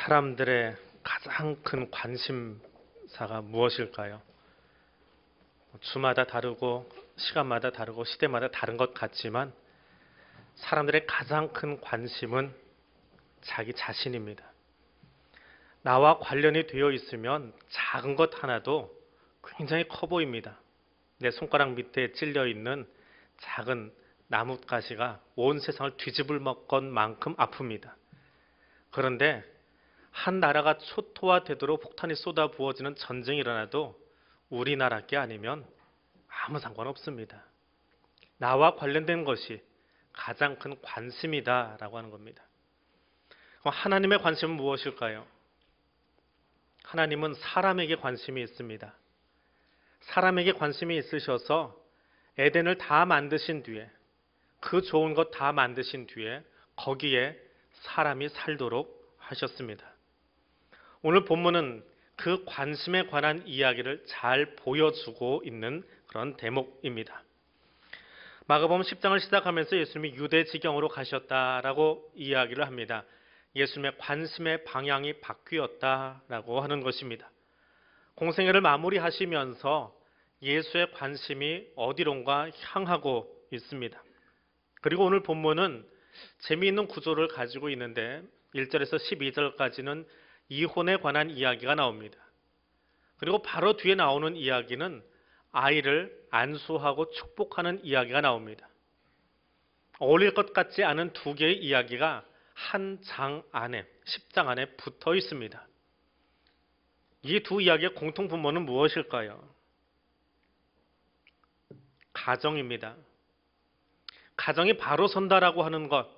사람들의 가장 큰 관심사가 무엇일까요? 주마다 다르고 시간마다 다르고 시대마다 다른 것 같지만 사람들의 가장 큰 관심은 자기 자신입니다. 나와 관련이 되어 있으면 작은 것 하나도 굉장히 커 보입니다. 내 손가락 밑에 찔려 있는 작은 나뭇가지가 온 세상을 뒤집을 것만큼 아픕니다. 그런데 한 나라가 초토화되도록 폭탄이 쏟아 부어지는 전쟁이 일어나도 우리나라 게 아니면 아무 상관없습니다. 나와 관련된 것이 가장 큰 관심이다라고 하는 겁니다. 그럼 하나님의 관심은 무엇일까요? 하나님은 사람에게 관심이 있습니다. 사람에게 관심이 있으셔서 에덴을 다 만드신 뒤에 그 좋은 것 다 만드신 뒤에 거기에 사람이 살도록 하셨습니다. 오늘 본문은 그 관심에 관한 이야기를 잘 보여주고 있는 그런 대목입니다. 마가복음 10장을 시작하면서 예수님이 유대 지경으로 가셨다라고 이야기를 합니다. 예수님의 관심의 방향이 바뀌었다라고 하는 것입니다. 공생애를 마무리하시면서 예수의 관심이 어디론가 향하고 있습니다. 그리고 오늘 본문은 재미있는 구조를 가지고 있는데 1절에서 12절까지는 이혼에 관한 이야기가 나옵니다. 그리고 바로 뒤에 나오는 이야기는 아이를 안수하고 축복하는 이야기가 나옵니다. 어울릴 것 같지 않은 두 개의 이야기가 한 장 안에, 10장 안에 붙어 있습니다. 이 두 이야기의 공통 분모는 무엇일까요? 가정입니다. 가정이 바로 선다라고 하는 것,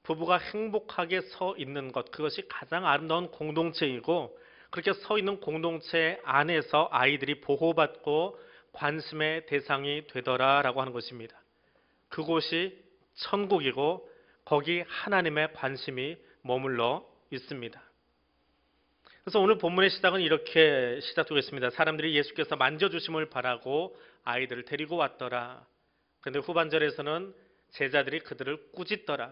부부가 행복하게 서 있는 것, 그것이 가장 아름다운 공동체이고 그렇게 서 있는 공동체 안에서 아이들이 보호받고 관심의 대상이 되더라라고 하는 것입니다. 그곳이 천국이고 거기 하나님의 관심이 머물러 있습니다. 그래서 오늘 본문의 시작은 이렇게 시작되겠습니다. 사람들이 예수께서 만져주심을 바라고 아이들을 데리고 왔더라. 그런데 후반절에서는 제자들이 그들을 꾸짖더라.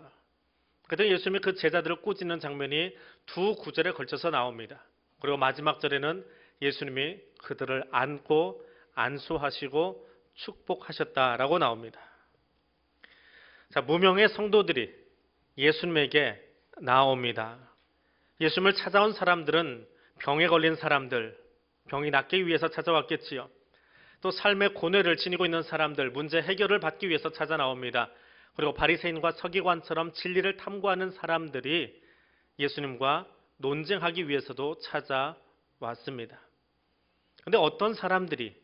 그때 예수님이 그 제자들을 꾸짖는 장면이 두 구절에 걸쳐서 나옵니다. 그리고 마지막 절에는 예수님이 그들을 안고 안수하시고 축복하셨다라고 나옵니다. 자, 무명의 성도들이 예수님에게 나옵니다. 예수님을 찾아온 사람들은 병에 걸린 사람들, 병이 낫기 위해서 찾아왔겠지요. 또 삶의 고뇌를 지니고 있는 사람들, 문제 해결을 받기 위해서 찾아 나옵니다. 그리고 바리새인과 서기관처럼 진리를 탐구하는 사람들이 예수님과 논쟁하기 위해서도 찾아왔습니다. 그런데 어떤 사람들이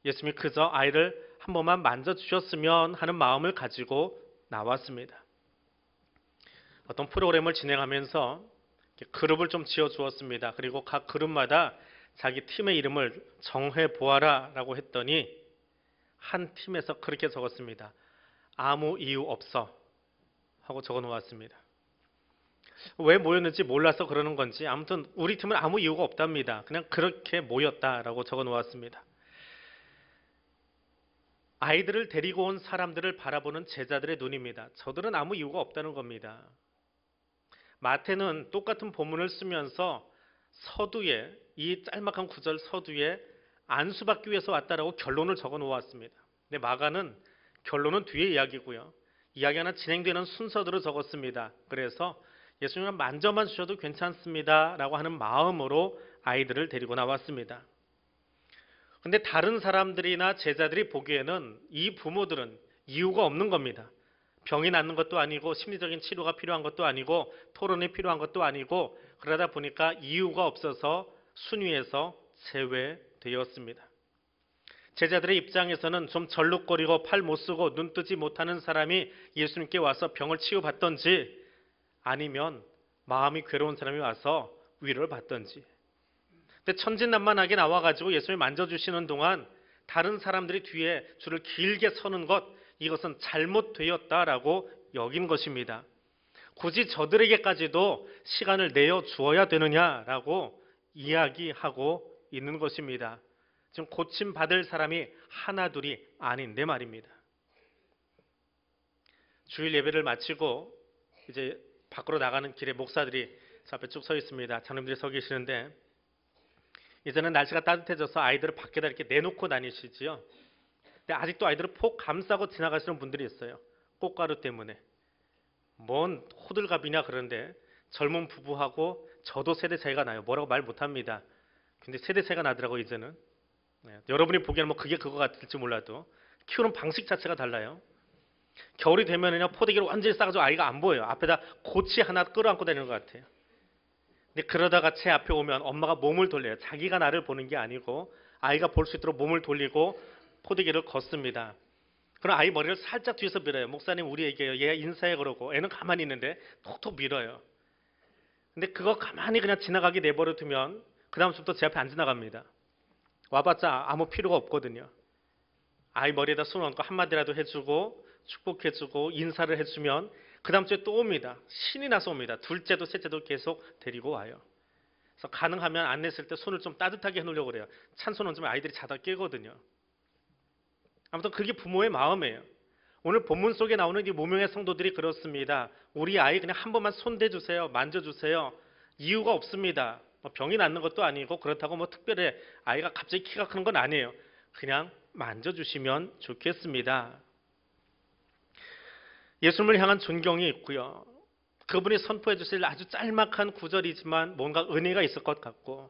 예수님이 그저 아이를 한 번만 만져주셨으면 하는 마음을 가지고 나왔습니다. 어떤 프로그램을 진행하면서 그룹을 좀 지어주었습니다. 그리고 각 그룹마다 자기 팀의 이름을 정해보아라 라고 했더니 한 팀에서 그렇게 적었습니다. 아무 이유 없어 하고 적어 놓았습니다. 왜 모였는지 몰라서 그러는 건지 아무튼 우리 팀은 아무 이유가 없답니다. 그냥 그렇게 모였다라고 적어 놓았습니다. 아이들을 데리고 온 사람들을 바라보는 제자들의 눈입니다. 저들은 아무 이유가 없다는 겁니다. 마태는 똑같은 본문을 쓰면서 서두에 이 짤막한 구절 서두에 안수받기 위해서 왔다라고 결론을 적어 놓았습니다. 근데 마가는 결론은 뒤에 이야기고요. 이야기 하나 진행되는 순서대로 적었습니다. 그래서 예수님은 만져만 주셔도 괜찮습니다 라고 하는 마음으로 아이들을 데리고 나왔습니다. 그런데 다른 사람들이나 제자들이 보기에는 이 부모들은 이유가 없는 겁니다. 병이 낫는 것도 아니고 심리적인 치료가 필요한 것도 아니고 토론이 필요한 것도 아니고 그러다 보니까 이유가 없어서 순위에서 제외되었습니다. 제자들의 입장에서는 좀 절룩거리고 팔 못 쓰고 눈 뜨지 못하는 사람이 예수님께 와서 병을 치유받던지 아니면 마음이 괴로운 사람이 와서 위로를 받던지. 근데 천진난만하게 나와가지고 예수님이 만져주시는 동안 다른 사람들이 뒤에 줄을 길게 서는 것, 이것은 잘못되었다라고 여긴 것입니다. 굳이 저들에게까지도 시간을 내어 주어야 되느냐라고 이야기하고 있는 것입니다. 지금 고침받을 사람이 하나둘이 아닌데 말입니다. 주일 예배를 마치고 이제 밖으로 나가는 길에 목사들이 저 앞에 쭉 서 있습니다. 장로님들이 서 계시는데 이제는 날씨가 따뜻해져서 아이들을 밖에다 이렇게 내놓고 다니시지요. 근데 아직도 아이들을 폭 감싸고 지나가시는 분들이 있어요. 꽃가루 때문에. 뭔 호들갑이냐 그런데 젊은 부부하고 저도 세대 차이가 나요. 뭐라고 말 못합니다. 근데 세대 차이가 나더라고 이제는. 여러분이 보기에는 뭐 그게 그거 같을지 몰라도 키우는 방식 자체가 달라요. 겨울이 되면은요 포대기를 완전히 싸가지고 아이가 안 보여요. 앞에다 고치 하나 끌어안고 다니는 것 같아요. 근데 그러다가 제 앞에 오면 엄마가 몸을 돌려요. 자기가 나를 보는 게 아니고 아이가 볼 수 있도록 몸을 돌리고 포대기를 걷습니다. 그럼 아이 머리를 살짝 뒤에서 밀어요. 목사님 우리에게요. 얘 인사해 그러고 애는 가만히 있는데 톡톡 밀어요. 근데 그거 가만히 그냥 지나가게 내버려 두면 그 다음부터 제 앞에 안 지나갑니다. 와봤자 아무 필요가 없거든요. 아이 머리에다 손 얹고 한마디라도 해주고 축복해주고 인사를 해주면 그 다음 주에 또 옵니다. 신이 나서 옵니다. 둘째도 셋째도 계속 데리고 와요. 그래서 가능하면 안 냈을 때 손을 좀 따뜻하게 해놓으려고 그래요. 찬 손 얹으면 아이들이 자다 깨거든요. 아무튼 그게 부모의 마음이에요. 오늘 본문 속에 나오는 이 무명의 성도들이 그렇습니다. 우리 아이 그냥 한 번만 손대주세요. 만져주세요. 이유가 없습니다. 병이 낫는 것도 아니고 그렇다고 뭐 특별히 아이가 갑자기 키가 크는 건 아니에요. 그냥 만져주시면 좋겠습니다. 예수님을 향한 존경이 있고요. 그분이 선포해 주실 아주 짤막한 구절이지만 뭔가 은혜가 있을 것 같고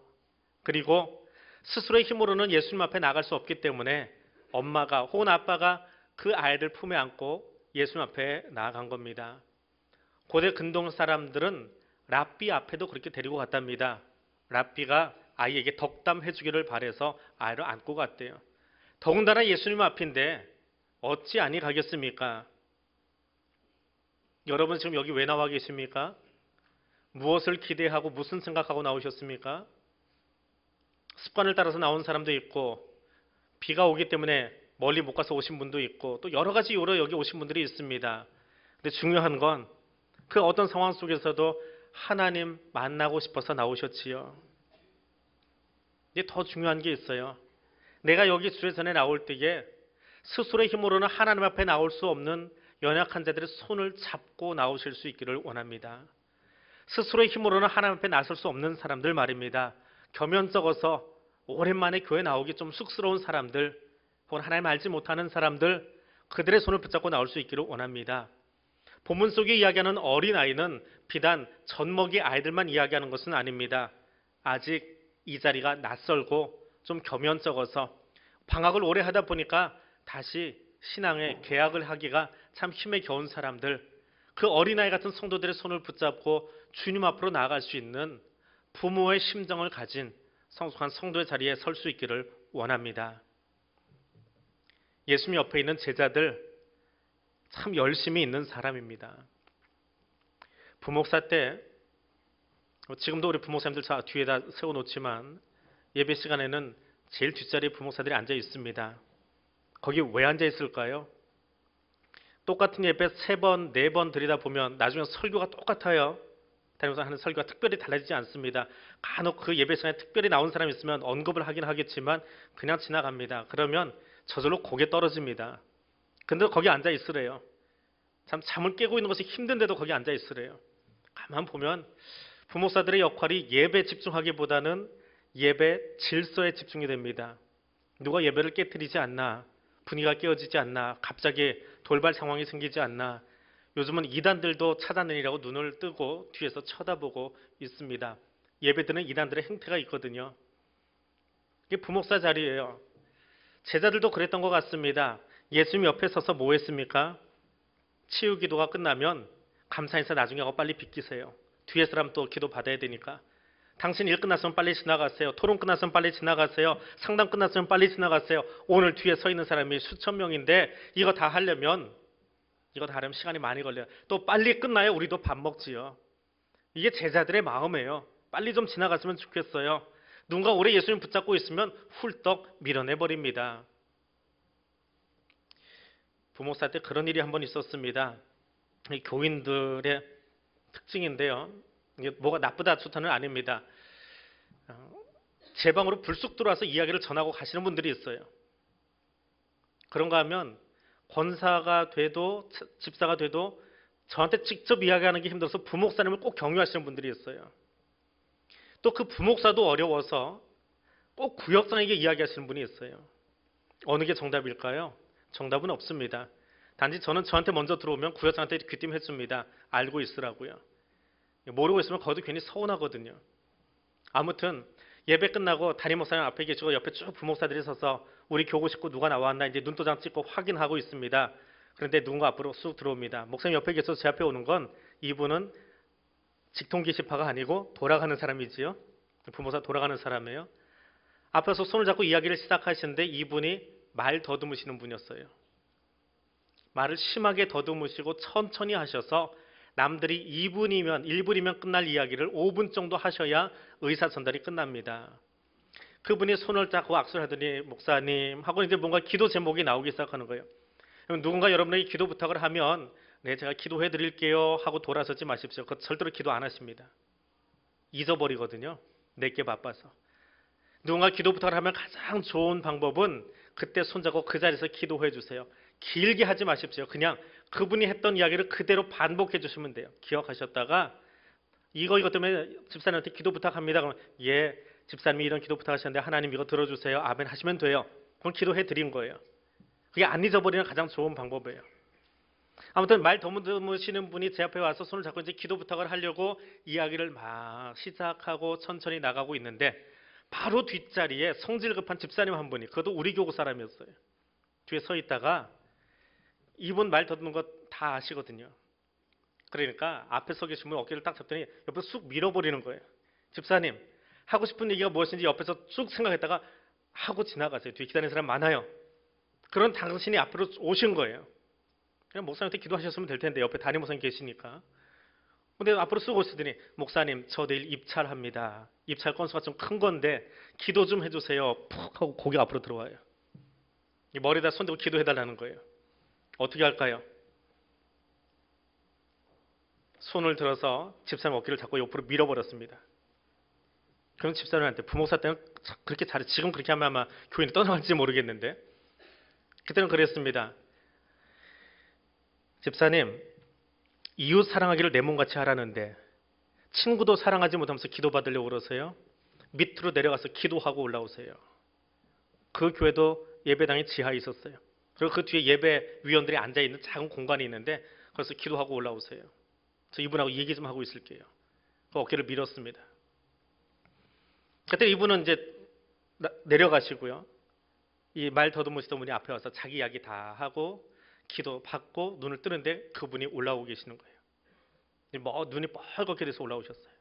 그리고 스스로의 힘으로는 예수님 앞에 나갈 수 없기 때문에 엄마가 혹은 아빠가 그 아이를 품에 안고 예수님 앞에 나아간 겁니다. 고대 근동 사람들은 랍비 앞에도 그렇게 데리고 갔답니다. 랍비가 아이에게 덕담해 주기를 바라서 아이를 안고 갔대요. 더군다나 예수님 앞인데 어찌 아니 가겠습니까? 여러분 지금 여기 왜 나와 계십니까? 무엇을 기대하고 무슨 생각하고 나오셨습니까? 습관을 따라서 나온 사람도 있고 비가 오기 때문에 멀리 못 가서 오신 분도 있고 또 여러 가지 이유로 여기 오신 분들이 있습니다. 근데 중요한 건 그 어떤 상황 속에서도 하나님 만나고 싶어서 나오셨지요. 이제 더 중요한 게 있어요. 내가 여기 주의 전에 나올 때에 스스로의 힘으로는 하나님 앞에 나올 수 없는 연약한 자들의 손을 잡고 나오실 수 있기를 원합니다. 스스로의 힘으로는 하나님 앞에 나설 수 없는 사람들 말입니다. 겸연쩍어서 오랜만에 교회 나오기 좀 쑥스러운 사람들 혹은 하나님 알지 못하는 사람들 그들의 손을 붙잡고 나올 수 있기를 원합니다. 본문 속에 이야기하는 어린아이는 비단 젖먹이 아이들만 이야기하는 것은 아닙니다. 아직 이 자리가 낯설고 좀 겸연쩍어서 방학을 오래 하다 보니까 다시 신앙에 개학을 하기가 참 힘에 겨운 사람들 그 어린아이 같은 성도들의 손을 붙잡고 주님 앞으로 나아갈 수 있는 부모의 심정을 가진 성숙한 성도의 자리에 설 수 있기를 원합니다. 예수님 옆에 있는 제자들 참 열심히 있는 사람입니다. 부목사 때 지금도 우리 부목사님들 뒤에다 세워놓지만 예배 시간에는 제일 뒷자리에 부목사들이 앉아 있습니다. 거기 왜 앉아 있을까요? 똑같은 예배 3번, 4번 드리다 보면 나중에 설교가 똑같아요. 다니면서 하는 설교가 특별히 달라지지 않습니다. 간혹 그 예배 시간에 특별히 나온 사람이 있으면 언급을 하긴 하겠지만 그냥 지나갑니다. 그러면 저절로 고개 떨어집니다. 근데 거기 앉아 있으래요. 참 잠을 깨고 있는 것이 힘든데도 거기 앉아 있으래요. 가만 보면 부목사들의 역할이 예배에 집중하기보다는 예배 질서에 집중이 됩니다. 누가 예배를 깨트리지 않나, 분위기가 깨어지지 않나, 갑자기 돌발 상황이 생기지 않나. 요즘은 이단들도 찾아내리라고 눈을 뜨고 뒤에서 쳐다보고 있습니다. 예배드는 이단들의 행태가 있거든요. 이게 부목사 자리예요. 제자들도 그랬던 것 같습니다. 예수님 옆에 서서 뭐 했습니까? 치유 기도가 끝나면 감사 인사 나중에 하고 빨리 비키세요. 뒤에 사람 또 기도 받아야 되니까. 당신 일 끝났으면 빨리 지나가세요. 토론 끝났으면 빨리 지나가세요. 상담 끝났으면 빨리 지나가세요. 오늘 뒤에 서 있는 사람이 수천 명인데 이거 다 하려면 시간이 많이 걸려요. 또 빨리 끝나야 우리도 밥 먹지요. 이게 제자들의 마음이에요. 빨리 좀 지나갔으면 좋겠어요. 누군가 오래 예수님 붙잡고 있으면 훌떡 밀어내버립니다. 부목사 때 그런 일이 한 번 있었습니다. 이 교인들의 특징인데요. 이게 뭐가 나쁘다 좋다는 아닙니다. 제 방으로 불쑥 들어와서 이야기를 전하고 가시는 분들이 있어요. 그런가 하면 권사가 돼도 집사가 돼도 저한테 직접 이야기하는 게 힘들어서 부목사님을 꼭 경유하시는 분들이 있어요. 또 그 부목사도 어려워서 꼭 구역장에게 이야기하시는 분이 있어요. 어느 게 정답일까요? 정답은 없습니다. 단지 저한테 먼저 들어오면 구역장한테 귀띔해줍니다. 알고 있으라고요. 모르고 있으면 거기도 괜히 서운하거든요. 아무튼 예배 끝나고 담임 목사님 앞에 계시고 옆에 쭉 부목사들이 서서 우리 교구 식구 누가 나왔나 이제 눈도장 찍고 확인하고 있습니다. 그런데 누군가 앞으로 쑥 들어옵니다. 목사님 옆에 계셔서 제 앞에 오는 건 이분은 직통 게시파가 아니고 돌아가는 사람이지요. 부목사 돌아가는 사람이에요. 앞에서 손을 잡고 이야기를 시작하시는데 이분이 말 더듬으시는 분이었어요. 말을 심하게 더듬으시고 천천히 하셔서 남들이 1분이면 끝날 이야기를 5분 정도 하셔야 의사 전달이 끝납니다. 그분이 손을 잡고 악수를 하더니 목사님 하고 이제 뭔가 기도 제목이 나오기 시작하는 거예요. 누군가 여러분에게 기도 부탁을 하면 네 제가 기도해 드릴게요 하고 돌아서지 마십시오. 그거 절대로 기도 안 하십니다. 잊어버리거든요. 내게 바빠서. 누군가 기도 부탁을 하면 가장 좋은 방법은 그때 손잡고 그 자리에서 기도해 주세요. 길게 하지 마십시오. 그냥 그분이 했던 이야기를 그대로 반복해 주시면 돼요. 기억하셨다가 이거 때문에 집사님한테 기도 부탁합니다. 그러면 예, 집사님이 이런 기도 부탁하셨는데 하나님 이거 들어주세요. 아멘 하시면 돼요. 그건 기도해 드린 거예요. 그게 안 잊어버리는 가장 좋은 방법이에요. 아무튼 말 더듬으시는 분이 제 앞에 와서 손을 잡고 이제 기도 부탁을 하려고 이야기를 막 시작하고 천천히 나가고 있는데 바로 뒷자리에 성질 급한 집사님 한 분이, 그것도 우리 교구 사람이었어요. 뒤에 서 있다가 이분 말 더듬는 거 다 아시거든요. 그러니까 앞에 서 계신 분 어깨를 딱 잡더니 옆에서 쑥 밀어버리는 거예요. 집사님 하고 싶은 얘기가 무엇인지 옆에서 쭉 생각했다가 하고 지나가세요. 뒤에 기다리는 사람 많아요. 그런 당신이 앞으로 오신 거예요. 그냥 목사님한테 기도하셨으면 될 텐데 옆에 담임 목사님 계시니까. 근데 앞으로 쑥 오시더니 목사님 저 내일 입찰합니다. 입찰 건수가 좀 큰 건데 기도 좀 해주세요. 푹 하고 고개 앞으로 들어와요. 머리에다 손대고 기도해달라는 거예요. 어떻게 할까요? 손을 들어서 집사님 어깨를 잡고 옆으로 밀어버렸습니다. 그럼 집사님한테 부목사 때는 그렇게 잘해. 지금 그렇게 하면 아마 교인이 떠나갈지 모르겠는데 그때는 그랬습니다. 집사님 이웃 사랑하기를 내 몸같이 하라는데 친구도 사랑하지 못하면서 기도받으려고 그러세요? 밑으로 내려가서 기도하고 올라오세요. 그 교회도 예배당이 지하에 있었어요. 그리고 그 뒤에 예배위원들이 앉아있는 작은 공간이 있는데 거기서 기도하고 올라오세요. 저 이분하고 얘기 좀 하고 있을게요. 그 어깨를 밀었습니다. 그때 이분은 이제 내려가시고요. 이 말 더듬으시던 분이 앞에 와서 자기 이야기 다 하고 기도 받고 눈을 뜨는데 그분이 올라오고 계시는 거예요. 뭐 눈이 뻘겋게 돼서 올라오셨어요.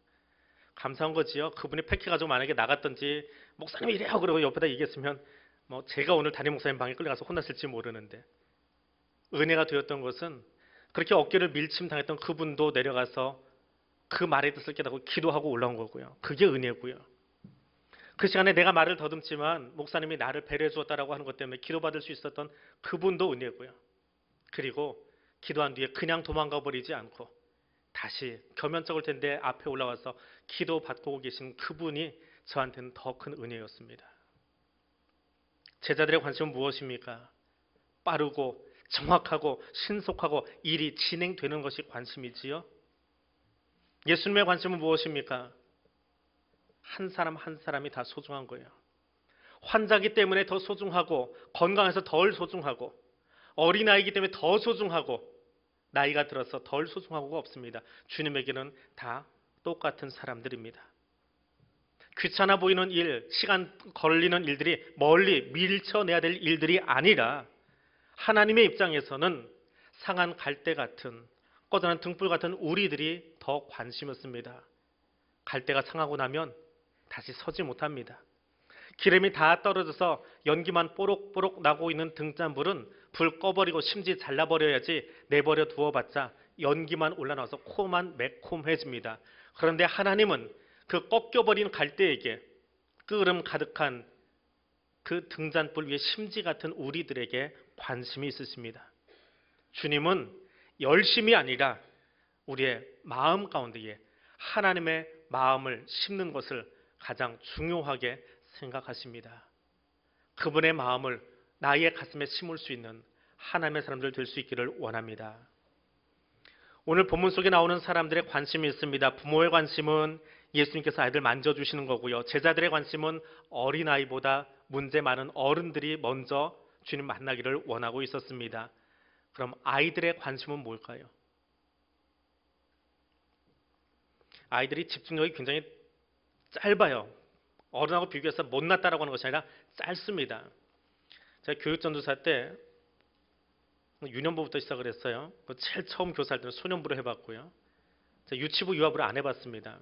감사한 거지요. 그분이 팩해가지고 만약에 나갔던지 목사님이 이래요 그러고 옆에다 얘기했으면 뭐 제가 오늘 담임 목사님 방에 끌려가서 혼났을지 모르는데 은혜가 되었던 것은 그렇게 어깨를 밀침당했던 그분도 내려가서 그 말의 뜻을 깨닫고 기도하고 올라온 거고요. 그게 은혜고요. 그 시간에 내가 말을 더듬지만 목사님이 나를 배려해 주었다라고 하는 것 때문에 기도받을 수 있었던 그분도 은혜고요. 그리고 기도한 뒤에 그냥 도망가 버리지 않고 다시 겸연쩍을 텐데 앞에 올라와서 기도받고 계신 그분이 저한테는 더 큰 은혜였습니다. 제자들의 관심은 무엇입니까? 빠르고 정확하고 신속하고 일이 진행되는 것이 관심이지요. 예수님의 관심은 무엇입니까? 한 사람 한 사람이 다 소중한 거예요. 환자이기 때문에 더 소중하고 건강해서 덜 소중하고 어린아이이기 때문에 더 소중하고 나이가 들어서 덜 소중하고가 없습니다. 주님에게는 다 똑같은 사람들입니다. 귀찮아 보이는 일, 시간 걸리는 일들이 멀리 밀쳐내야 될 일들이 아니라 하나님의 입장에서는 상한 갈대 같은 꺼져난 등불 같은 우리들이 더 관심이었습니다. 갈대가 상하고 나면 다시 서지 못합니다. 기름이 다 떨어져서 연기만 뽀록뽀록 나고 있는 등잔불은 불 꺼버리고 심지 잘라버려야지 내버려 두어봤자 연기만 올라나와서 코만 매콤해집니다. 그런데 하나님은 그 꺾여버린 갈대에게 끓음 가득한 그 등잔불 위에 심지 같은 우리들에게 관심이 있으십니다. 주님은 열심이 아니라 우리의 마음 가운데에 하나님의 마음을 심는 것을 가장 중요하게 생각하십니다. 그분의 마음을 나의 가슴에 심을 수 있는 하나님의 사람들 될 수 있기를 원합니다. 오늘 본문 속에 나오는 사람들의 관심이 있습니다. 부모의 관심은 예수님께서 아이들 만져주시는 거고요. 제자들의 관심은 어린아이보다 문제 많은 어른들이 먼저 주님 만나기를 원하고 있었습니다. 그럼 아이들의 관심은 뭘까요? 아이들이 집중력이 굉장히 짧아요. 어른하고 비교해서 못났다라고 하는 것이 아니라 짧습니다. 제가 교육전도사 때 유년부부터 시작을 했어요. 제일 처음 교사할 때는 소년부를 해봤고요. 제가 유치부, 유아부를 안 해봤습니다.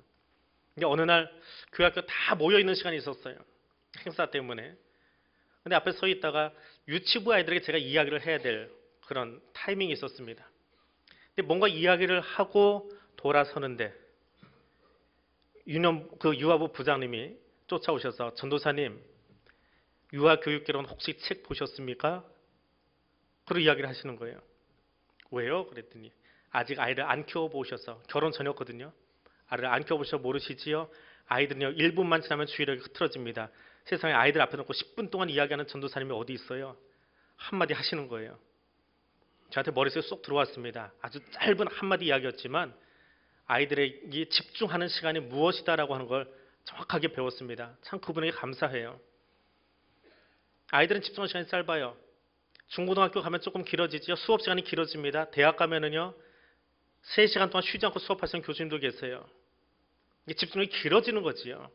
근데 어느 날 교회 학교 다 모여있는 시간이 있었어요. 행사 때문에. 근데 앞에 서 있다가 유치부 아이들에게 제가 이야기를 해야 될 그런 타이밍이 있었습니다. 근데 뭔가 이야기를 하고 돌아서는데 유아부 부장님이 쫓아오셔서 전도사님, 유아교육개론 혹시 책 보셨습니까? 그런 이야기를 하시는 거예요. 왜요? 그랬더니 아직 아이를 안 키워보셔서, 결혼 전이었거든요. 아이를 안 키워보셔서 모르시지요? 아이들은요 1분만 지나면 주의력이 흐트러집니다. 세상에 아이들 앞에 놓고 10분 동안 이야기하는 전도사님이 어디 있어요? 한마디 하시는 거예요. 저한테 머릿속에 쏙 들어왔습니다. 아주 짧은 한마디 이야기였지만 아이들에게 집중하는 시간이 무엇이다라고 하는 걸 정확하게 배웠습니다. 참 그분에게 감사해요. 아이들은 집중하는 시간이 짧아요. 중고등학교 가면 조금 길어지죠. 수업 시간이 길어집니다. 대학 가면은요 3시간 동안 쉬지 않고 수업하시는 교수님도 계세요. 이게 집중력이 길어지는 거지요.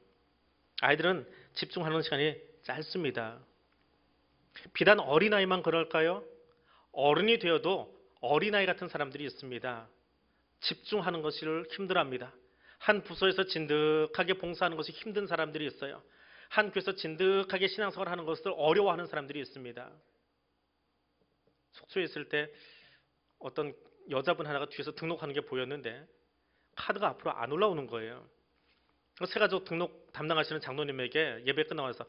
아이들은 집중하는 시간이 짧습니다. 비단 어린아이만 그럴까요? 어른이 되어도 어린아이 같은 사람들이 있습니다. 집중하는 것을 힘들어합니다. 한 부서에서 진득하게 봉사하는 것이 힘든 사람들이 있어요. 한 교회에서 진득하게 신앙생활 하는 것을 어려워하는 사람들이 있습니다. 속초에 있을 때 어떤 여자분 하나가 뒤에서 등록하는 게 보였는데 카드가 앞으로 안 올라오는 거예요. 세가족 등록 담당하시는 장로님에게 예배 끝나고 나서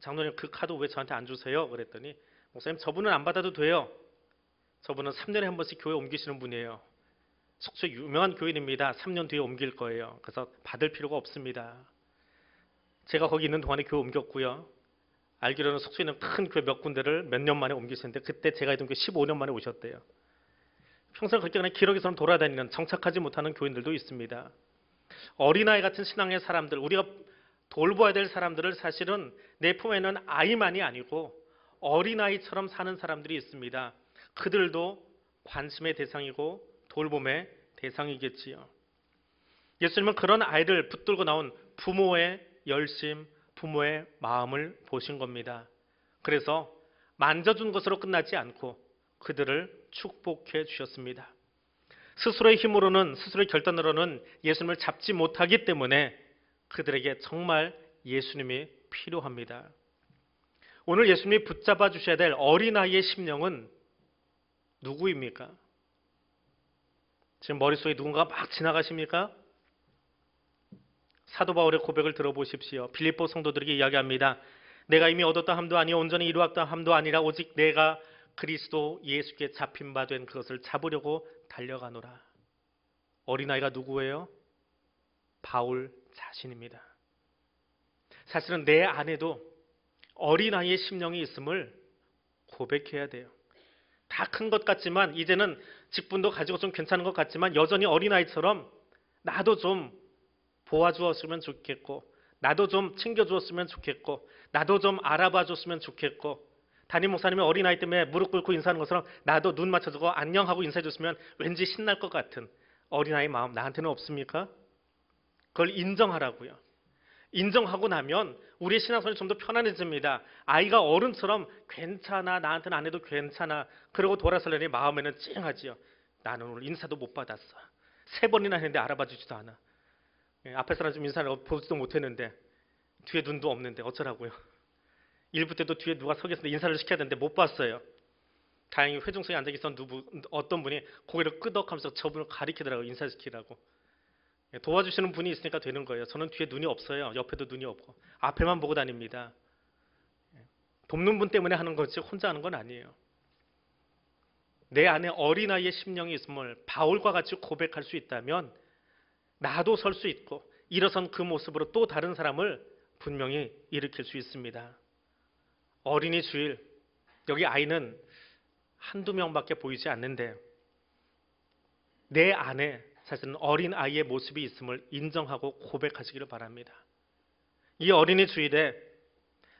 장로님 그 카드 왜 저한테 안 주세요? 그랬더니 목사님 저분은 안 받아도 돼요. 저분은 3년에 한 번씩 교회 옮기시는 분이에요. 속초 유명한 교인입니다. 3년 뒤에 옮길 거예요. 그래서 받을 필요가 없습니다. 제가 거기 있는 동안에 교회 옮겼고요. 알기로는 속초에 있는 큰 교회 몇 군데를 몇 년 만에 옮기셨는데 그때 제가 있던 교회 15년 만에 오셨대요. 평생 그렇게 그냥 기러기처럼 돌아다니는 정착하지 못하는 교인들도 있습니다. 어린아이 같은 신앙의 사람들, 우리가 돌봐야 될 사람들을 사실은 내 품에는 아이만이 아니고 어린아이처럼 사는 사람들이 있습니다. 그들도 관심의 대상이고 돌봄의 대상이겠지요. 예수님은 그런 아이를 붙들고 나온 부모의 열심, 부모의 마음을 보신 겁니다. 그래서 만져준 것으로 끝나지 않고 그들을 축복해 주셨습니다. 스스로의 힘으로는, 스스로의 결단으로는 예수님을 잡지 못하기 때문에 그들에게 정말 예수님이 필요합니다. 오늘 예수님이 붙잡아 주셔야 될 어린아이의 심령은 누구입니까? 지금 머릿속에 누군가가 막 지나가십니까? 사도 바울의 고백을 들어보십시오. 빌립보 성도들에게 이야기합니다. 내가 이미 얻었다 함도 아니요 온전히 이루었다 함도 아니라 오직 내가 그리스도 예수께 잡힌 바 된 그것을 잡으려고 달려가노라. 어린아이가 누구예요? 바울 자신입니다. 사실은 내 안에도 어린아이의 심령이 있음을 고백해야 돼요. 다 큰 것 같지만 이제는 직분도 가지고 좀 괜찮은 것 같지만 여전히 어린아이처럼 나도 좀 보아주었으면 좋겠고 나도 좀 챙겨주었으면 좋겠고 나도 좀 알아봐 줬으면 좋겠고 담임 목사님이 어린아이 때문에 무릎 꿇고 인사하는 것처럼 나도 눈 맞춰주고 안녕하고 인사해 줬으면 왠지 신날 것 같은 어린아이 마음 나한테는 없습니까? 그걸 인정하라고요. 인정하고 나면 우리의 신앙생활이 좀 더 편안해집니다. 아이가 어른처럼 괜찮아 나한테는 안 해도 괜찮아 그러고 돌아서려니 마음에는 찡하지요. 나는 오늘 인사도 못 받았어. 3번이나 했는데 알아봐 주지도 않아. 앞에 사람 좀 인사를 보지도 못했는데 뒤에 눈도 없는데 어쩌라고요. 일부 때도 뒤에 누가 서 계셨는데 인사를 시켜야 되는데 못 봤어요. 다행히 회중석에 앉아 계신 어떤 분이 고개를 끄덕하면서 저분을 가리키더라고요. 인사시키라고. 도와주시는 분이 있으니까 되는 거예요. 저는 뒤에 눈이 없어요. 옆에도 눈이 없고 앞에만 보고 다닙니다. 돕는 분 때문에 하는 거지 혼자 하는 건 아니에요. 내 안에 어린아이의 심령이 있음을 바울과 같이 고백할 수 있다면 나도 설 수 있고 일어선 그 모습으로 또 다른 사람을 분명히 일으킬 수 있습니다. 어린이 주일, 여기 아이는 한두 명밖에 보이지 않는데 내 안에 사실은 어린 아이의 모습이 있음을 인정하고 고백하시기를 바랍니다. 이 어린이 주일에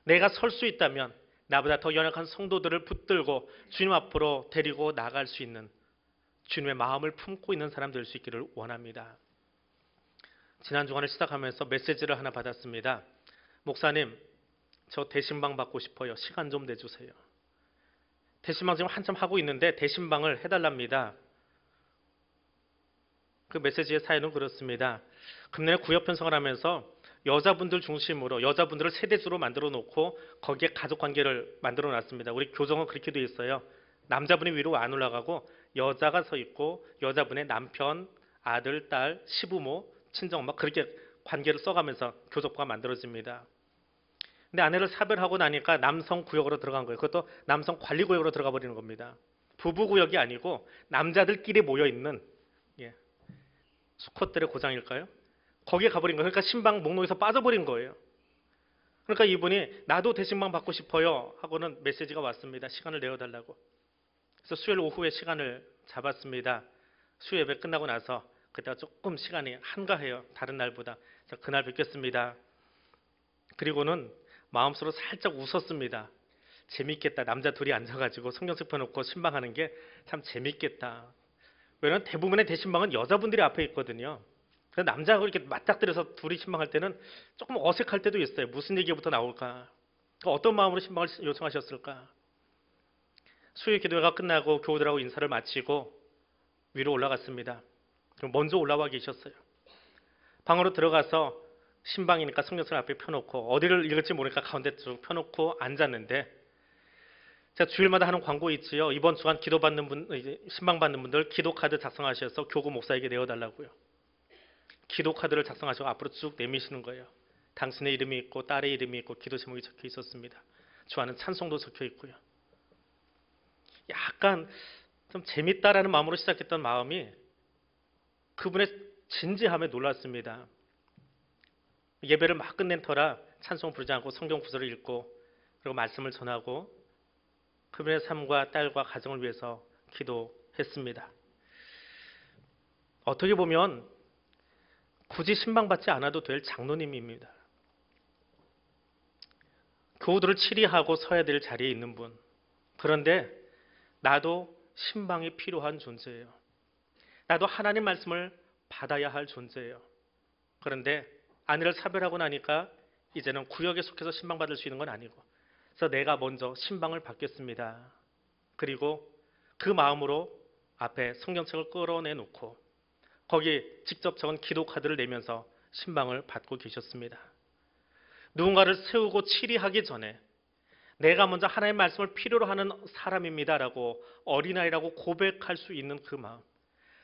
내가 설 수 있다면 나보다 더 연약한 성도들을 붙들고 주님 앞으로 데리고 나갈 수 있는 주님의 마음을 품고 있는 사람 될 수 있기를 원합니다. 지난 주간을 시작하면서 메시지를 하나 받았습니다. 목사님, 저 대신방 받고 싶어요. 시간 좀 내주세요. 대신방 지금 한참 하고 있는데 대신방을 해달랍니다. 그 메시지의 사연은 그렇습니다. 금년에 구역 편성을 하면서 여자분들 중심으로 여자분들을 세대주로 만들어 놓고 거기에 가족관계를 만들어 놨습니다. 우리 교정은 그렇게 되어 있어요. 남자분이 위로 안 올라가고 여자가 서 있고 여자분의 남편, 아들, 딸, 시부모, 친정엄마 그렇게 관계를 써가면서 교섭부가 만들어집니다. 근데 아내를 사별하고 나니까 남성 구역으로 들어간 거예요. 그것도 남성 관리 구역으로 들어가 버리는 겁니다. 부부 구역이 아니고 남자들끼리 모여 있는 수컷들의 고장일까요? 거기에 가버린 거예요. 그러니까 신방 목록에서 빠져버린 거예요. 그러니까 이분이 나도 대신방 받고 싶어요 하고는 메시지가 왔습니다. 시간을 내어달라고. 그래서 수요일 오후에 시간을 잡았습니다. 수요 예배 끝나고 나서 그때가 조금 시간이 한가해요. 다른 날보다. 그래서 그날 뵙겠습니다. 그리고는 마음속으로 살짝 웃었습니다. 재밌겠다. 남자 둘이 앉아가지고 성경책 펴놓고 신방하는 게 참 재밌겠다. 왜냐하면 대부분의 대신방은 여자분들이 앞에 있거든요. 그래서 남자하고 이렇게 맞닥뜨려서 둘이 신방할 때는 조금 어색할 때도 있어요. 무슨 얘기부터 나올까? 어떤 마음으로 신방을 요청하셨을까? 수요 기도회가 끝나고 교우들하고 인사를 마치고 위로 올라갔습니다. 그럼 먼저 올라와 계셨어요. 방으로 들어가서 신방이니까 성경책을 앞에 펴놓고 어디를 읽을지 모르니까 가운데 쭉 펴놓고 앉았는데 제가 주일마다 하는 광고 있지요. 이번 주간 기도 받는 분, 신방 받는 분들 기도 카드 작성하셔서 교구 목사에게 내어달라고요. 기도 카드를 작성하시고 앞으로 쭉 내미시는 거예요. 당신의 이름이 있고 딸의 이름이 있고 기도 제목이 적혀 있었습니다. 주 안은 찬송도 적혀 있고요. 약간 좀 재밌다라는 마음으로 시작했던 마음이 그분의 진지함에 놀랐습니다. 예배를 막 끝낸 터라 찬송 부르지 않고 성경 구절을 읽고 그리고 말씀을 전하고 그분의 삶과 딸과 가정을 위해서 기도했습니다. 어떻게 보면 굳이 신방받지 않아도 될 장로님입니다. 교우들을 치리하고 서야 될 자리에 있는 분. 그런데 나도 신방이 필요한 존재예요. 나도 하나님 말씀을 받아야 할 존재예요. 그런데 아내를 사별하고 나니까 이제는 구역에 속해서 신방받을 수 있는 건 아니고 그래서 내가 먼저 신방을 받겠습니다. 그리고 그 마음으로 앞에 성경책을 끌어내놓고 거기 직접 적은 기도 카드를 내면서 신방을 받고 계셨습니다. 누군가를 세우고 치리하기 전에 내가 먼저 하나님의 말씀을 필요로 하는 사람입니다라고 어린아이라고 고백할 수 있는 그 마음,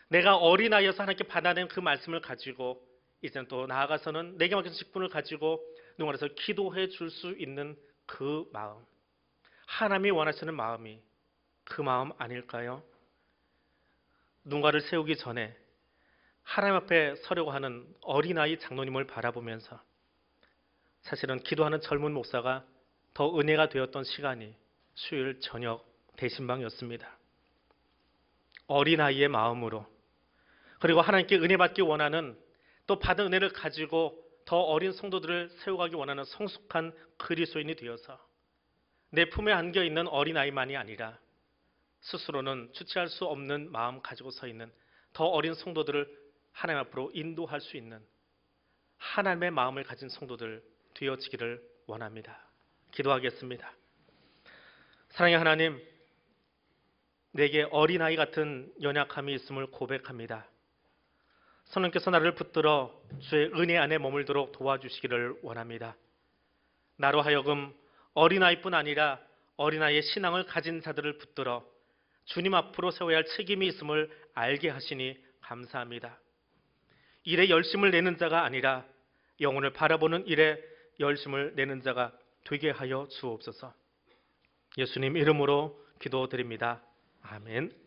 내가 어린아이여서 하나님께 받아낸 그 말씀을 가지고 이제는 또 나아가서는 내게 맡겨진 직분을 가지고 누군가에서 기도해 줄 수 있는 그 마음, 하나님이 원하시는 마음이 그 마음 아닐까요? 누군가를 세우기 전에 하나님 앞에 서려고 하는 어린아이 장로님을 바라보면서 사실은 기도하는 젊은 목사가 더 은혜가 되었던 시간이 수요일 저녁 대신방이었습니다. 어린아이의 마음으로 그리고 하나님께 은혜 받기 원하는 또 받은 은혜를 가지고 더 어린 성도들을 세워가기 원하는 성숙한 그리스도인이 되어서 내 품에 안겨있는 어린아이만이 아니라 스스로는 주체할 수 없는 마음 가지고 서 있는 더 어린 성도들을 하나님 앞으로 인도할 수 있는 하나님의 마음을 가진 성도들 되어지기를 원합니다. 기도하겠습니다. 사랑의 하나님, 내게 어린아이 같은 연약함이 있음을 고백합니다. 성령께서 나를 붙들어 주의 은혜 안에 머물도록 도와주시기를 원합니다. 나로 하여금 어린아이뿐 아니라 어린아이의 신앙을 가진 자들을 붙들어 주님 앞으로 세워야 할 책임이 있음을 알게 하시니 감사합니다. 일에 열심을 내는 자가 아니라 영혼을 바라보는 일에 열심을 내는 자가 되게 하여 주옵소서. 예수님 이름으로 기도드립니다. 아멘.